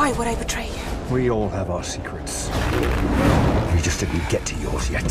Why would I betray you? We all have our secrets. You just didn't get to yours yet.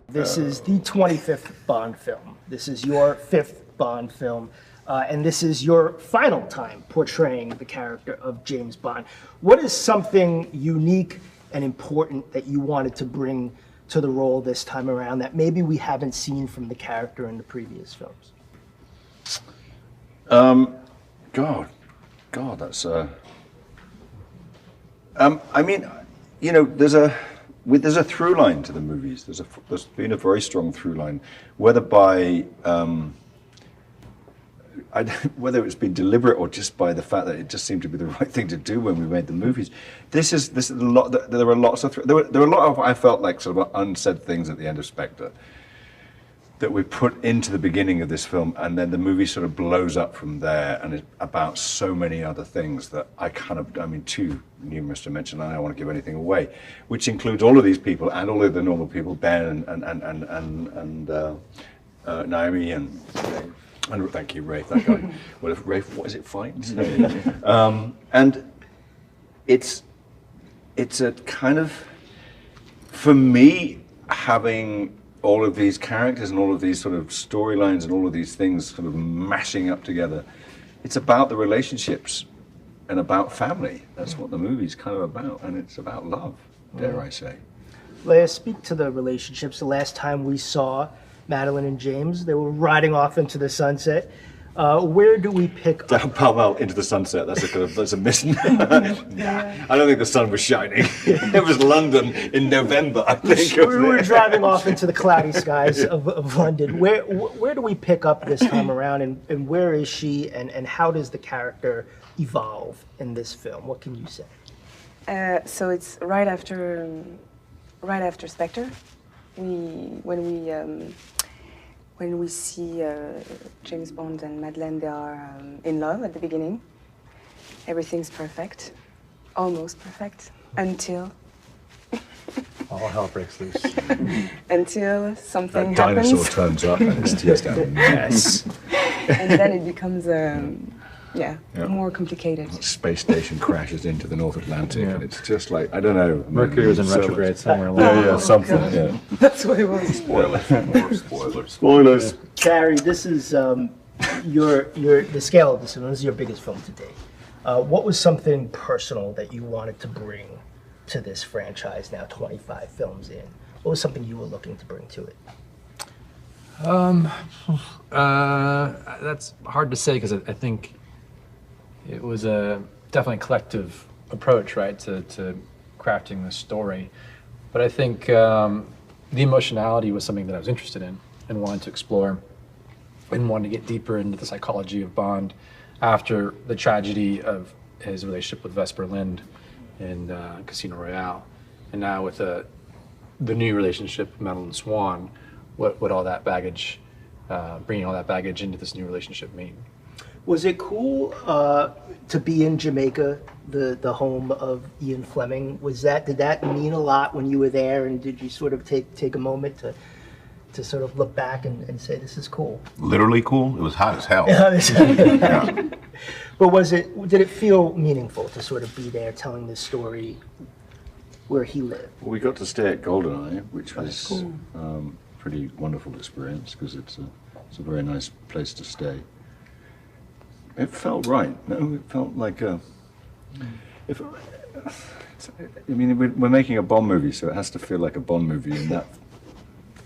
This is the 25th Bond film. This is your 5th Bond film. And this is your final time portraying the character of James Bond. What is something unique and important that you wanted to bring to the role this time around that maybe we haven't seen from the character in the previous films? God, that's I mean, you know, there's a through line to the movies. There's been a very strong through line, whether by whether it's been deliberate or just by the fact that it just seemed to be the right thing to do when we made the movies. This is a lot. There were lots of there were a lot of, I felt like, sort of unsaid things at the end of Spectre that we put into the beginning of this film, and then the movie sort of blows up from there, and it's about so many other things that I mean, too numerous to mention. I don't want to give anything away, which includes all of these people and all of the normal people, Ben and Naomi and thank you, Rafe. That guy. What is it? Fight. And it's a kind of, for me, having all of these characters and all of these sort of storylines and all of these things sort of mashing up together. It's about the relationships and about family. That's what the movie's kind of about, and it's about love, dare I say. Leia, speak to the relationships. The last time we saw Madeline and James, they were riding off into the sunset. Where do we pick Down up? Pall Mall into the sunset. That's a mission. I don't think the sun was shining. It was London in November, I think. We were driving off into the cloudy skies of London. Where do we pick up this time around, and where is she, and how does the character evolve in this film? What can you say? So it's right after Spectre. When we see James Bond and Madeleine, they are in love at the beginning. Everything's perfect, almost perfect, until all hell breaks loose. until something That happens. dinosaur turns up and it's just a mess. And then it becomes more complicated. Space station crashes into the North Atlantic, and it's just like, I don't know. Mercury was in retrograde somewhere along. Something. Yeah. That's what it was. Spoilers. Carrie, this is the scale of this film. This is your biggest film to date. What was something personal that you wanted to bring to this franchise now 25 films in? What was something you were looking to bring to it? That's hard to say because I think it was a definitely collective approach, right, to crafting the story. But I think the emotionality was something that I was interested in and wanted to explore and wanted to get deeper into the psychology of Bond after the tragedy of his relationship with Vesper Lynd in Casino Royale. And now with the new relationship with Madeline Swan, what all that baggage, bringing all that baggage into this new relationship mean? Was it cool to be in Jamaica, the home of Ian Fleming? Did that mean a lot when you were there, and did you sort of take a moment to sort of look back and say, this is cool? Literally cool? It was hot as hell. Yeah. But did it feel meaningful to sort of be there telling this story where he lived? Well, we got to stay at GoldenEye, which was cool. Pretty wonderful experience because it's a very nice place to stay. It felt right. No, it felt like I mean, we're making a Bond movie, so it has to feel like a Bond movie, and that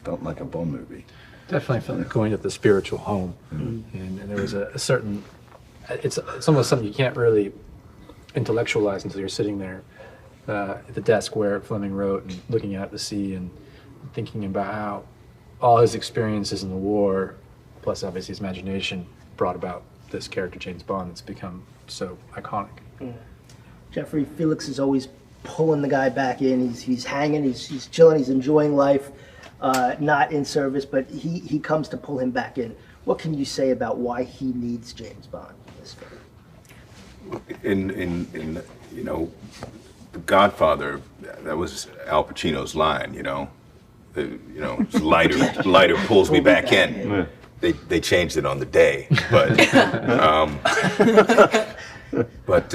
felt like a Bond movie. Definitely felt like going to the spiritual home, and there was a certain. It's almost something you can't really intellectualize until you're sitting there at the desk where Fleming wrote and looking out at the sea and thinking about how all his experiences in the war, plus obviously his imagination, brought about this character James Bond that's become so iconic. Jeffrey, Felix is always pulling the guy back in. He's hanging, he's chilling, he's enjoying life, not in service, but he comes to pull him back in. What can you say about why he needs James Bond in this film? In you know, The Godfather, that was Al Pacino's line, you know. Lighter pulls me back in. they changed it on the day, but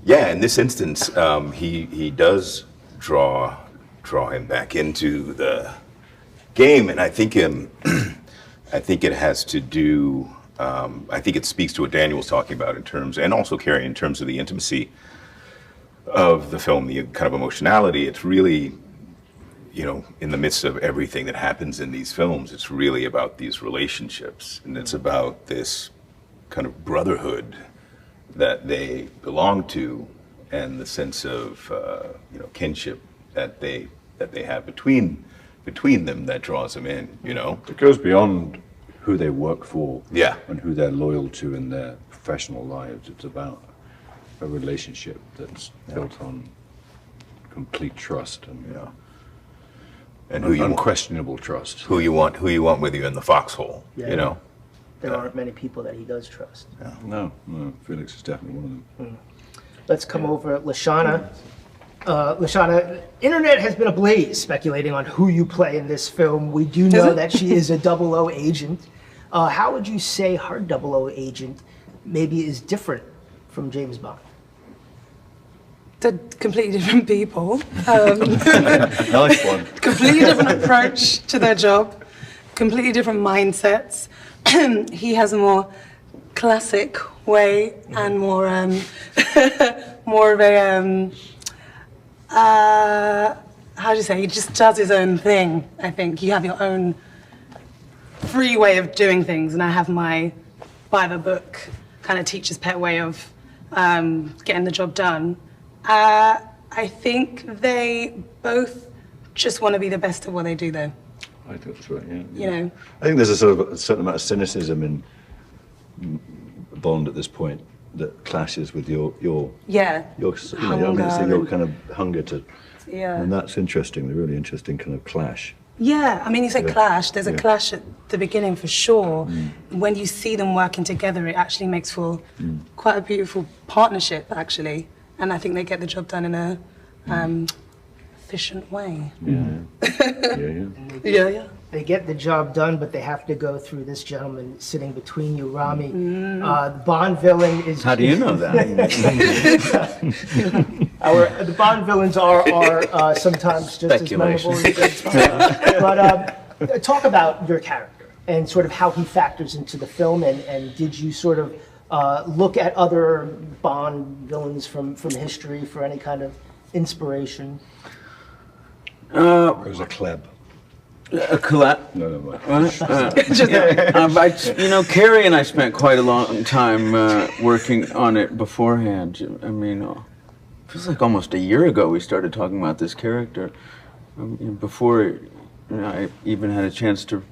yeah, in this instance, he does draw him back into the game, and I think I think it has to do. I think it speaks to what Daniel was talking about in terms, and also Carrie, in terms of the intimacy of the film, the kind of emotionality. It's really, you know, in the midst of everything that happens in these films, it's really about these relationships, and it's about this kind of brotherhood that they belong to, and the sense of you know, kinship that they have between them that draws them in. You know, It goes beyond who they work for, Yeah. and who they're loyal to in their professional lives. It's about a relationship that's built on complete trust and yeah. And who you unquestionable trust. who you want with you in the foxhole. Yeah. You know. There aren't many people that he does trust. No, Felix is definitely one of them. Let's come over, Lashana. Lashana, internet has been ablaze speculating on who you play in this film. We do know that she is a 00 agent. How would you say her 00 agent maybe is different from James Bond? They're completely different people. Nice one. Completely different approach to their job. Completely different mindsets. He has a more classic way and more more of a how do you say? He just does his own thing. I think you have your own free way of doing things, and I have my by the book kind of teacher's pet way of getting the job done. I think they both just want to be the best at what they do, though. I think that's right, yeah. You know. I think there's a sort of a certain amount of cynicism in Bond at this point that clashes with your Yeah. your Hunger. kind of hunger to, Yeah. and that's interesting. The really interesting kind of clash. Yeah, I mean, you say clash. There's a Yeah. clash at the beginning for sure. When you see them working together, it actually makes for quite a beautiful partnership, actually. And I think they get the job done in a efficient way. Yeah. They get the job done, but they have to go through this gentleman sitting between you, Rami. The Bond villain is... How do you know that? The Bond villains are sometimes just as memorable as James Bond. But talk about your character and sort of how he factors into the film, and did you sort of look at other Bond villains from history for any kind of inspiration? Rosa Klebb. A collab. No, no. Carrie and I spent quite a long time working on it beforehand. I mean, it feels like almost a year ago we started talking about this character. Before I even had a chance to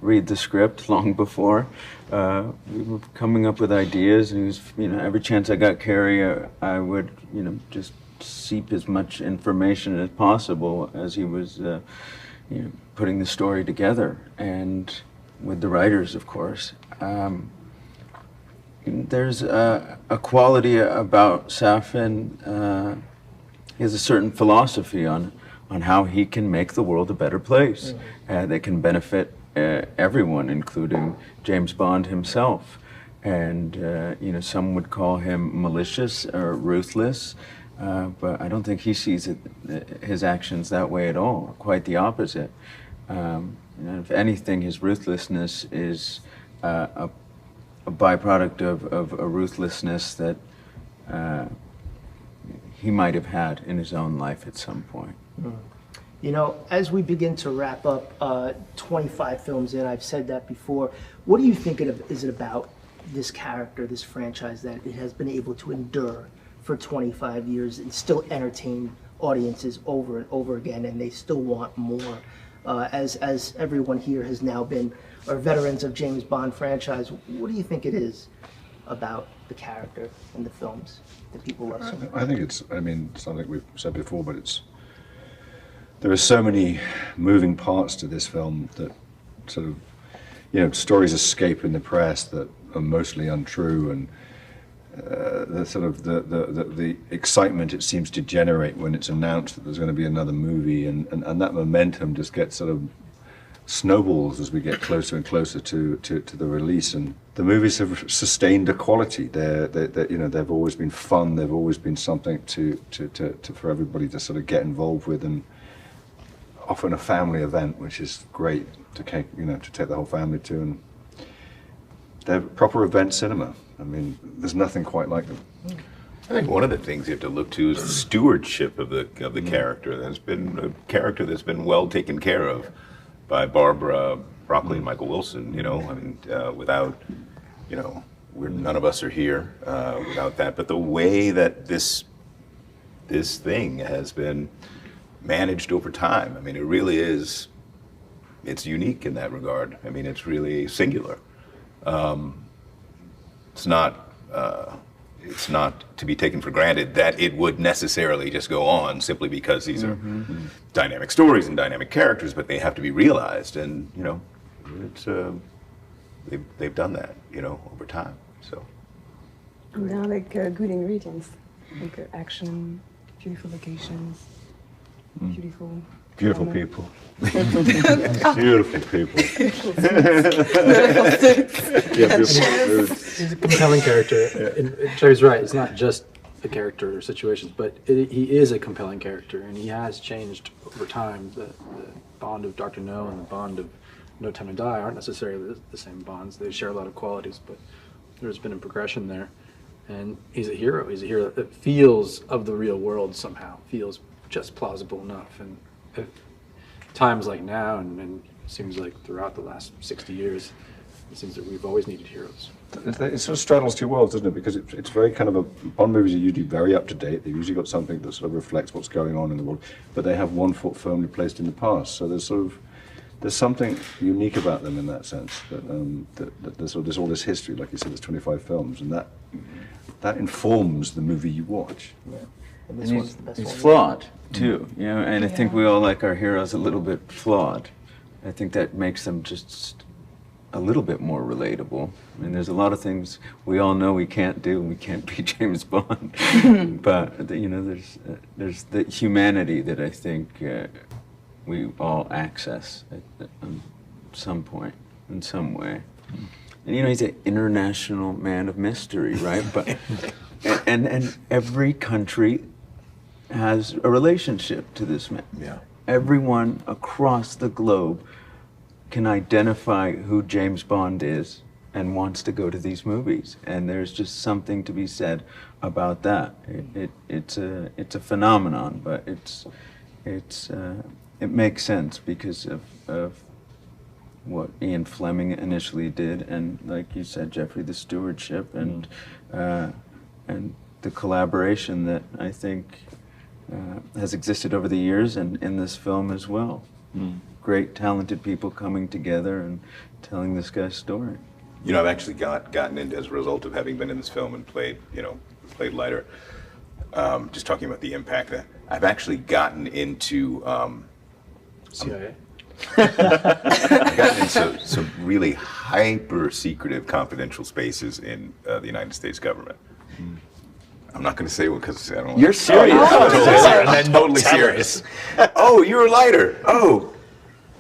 read the script, long before. We were coming up with ideas, and he was, every chance I got Carrie, I would, just seep as much information as possible as he was, putting the story together, and with the writers, of course. There's a quality about Safin. He has a certain philosophy on how he can make the world a better place that can benefit everyone, including James Bond himself. And some would call him malicious or ruthless, but I don't think he sees his actions that way at all. Quite the opposite. If anything, his ruthlessness is a byproduct of a ruthlessness that he might have had in his own life at some point. As we begin to wrap up 25 films in, I've said that before, what do you think is it about this character, this franchise, that it has been able to endure for 25 years and still entertain audiences over and over again, and they still want more? As everyone here has now been, or veterans of James Bond franchise, what do you think it is about the character and the films that people love so much? I think it's something we've said before, but there are so many moving parts to this film that sort of, stories escape in the press that are mostly untrue, and the sort of the excitement it seems to generate when it's announced that there's going to be another movie, and that momentum just gets sort of snowballs as we get closer and closer to the release. And the movies have sustained a quality. They've always been fun. They've always been something for everybody to sort of get involved with, and often a family event, which is great to take the whole family to. And they're proper event cinema. I mean, there's nothing quite like them. I think one of the things you have to look to is the stewardship of the character. There's been a character that's been well taken care of by Barbara Broccoli and Michael Wilson. I mean, without, none of us are here without that. But the way that this thing has been managed over time, I mean, it really is. It's unique in that regard. I mean, it's really singular. It's not to be taken for granted that it would necessarily just go on simply because these are dynamic stories and dynamic characters, but they have to be realized, and it's they've done that over time. So now, like good ingredients, like action, beautiful locations, Beautiful people. Beautiful people. He's a compelling character. And Jerry's right. It's not just the character or situations, but he is a compelling character, and he has changed over time. The bond of Dr. No and the bond of No Time to Die aren't necessarily the same bonds. They share a lot of qualities, but there's been a progression there. And he's a hero. He's a hero that feels of the real world somehow, feels just plausible enough. And at times like now, and it seems like throughout the last 60 years, it seems that we've always needed heroes. It sort of straddles two worlds, doesn't it? Because it's very kind of Bond movies are usually very up to date. They've usually got something that sort of reflects what's going on in the world, but they have one foot firmly placed in the past. So there's something unique about them in that sense. That there's all this history, like you said, there's 25 films, and that informs the movie you watch. Yeah. And And this one's the best he's one. flawed too, and I think we all like our heroes a little bit flawed. I think that makes them just a little bit more relatable. I mean, there's a lot of things we all know we can't do, and we can't be James Bond. But there's the humanity that I think we all access at some point, in some way. And he's an international man of mystery, right? But and every country has a relationship to this man. Yeah. Everyone across the globe can identify who James Bond is and wants to go to these movies. And there's just something to be said about that. It's a phenomenon, but it makes sense because of what Ian Fleming initially did, and like you said, Jeffrey, the stewardship and the collaboration that I think has existed over the years and in this film as well. Great, talented people coming together and telling this guy's story. I've actually gotten into, as a result of having been in this film and played Leiter, just talking about the impact that I've actually gotten into CIA? I've gotten into some really hyper secretive confidential spaces in the United States government. I'm not going to say what because I don't want. You're serious? I'm totally serious. Oh, you're a Leiter. Oh,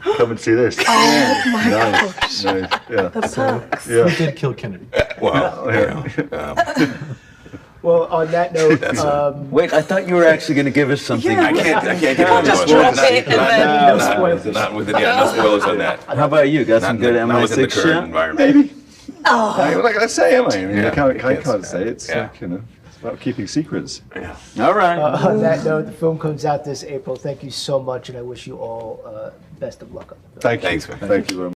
Come and see this. Oh my Nice. gosh. Nice. Yeah. The perks. Who did kill Kennedy? well, Well, on that note, Wait, I thought you were actually going to give us something. I can't get into Just much. drop it and then- No spoilers. Not with it. Yeah, no spoilers on that. How about you? Got some good Not within the MI6 current shit? environment. Maybe. Like I say, am I? I mean, Yeah, I you can't can't say. It's Yeah. like, it's about keeping secrets. All right. on that note, the film comes out this April. Thank you so much, and I wish you all best of luck on the film. Thank you. Thanks, man. Thank you very much.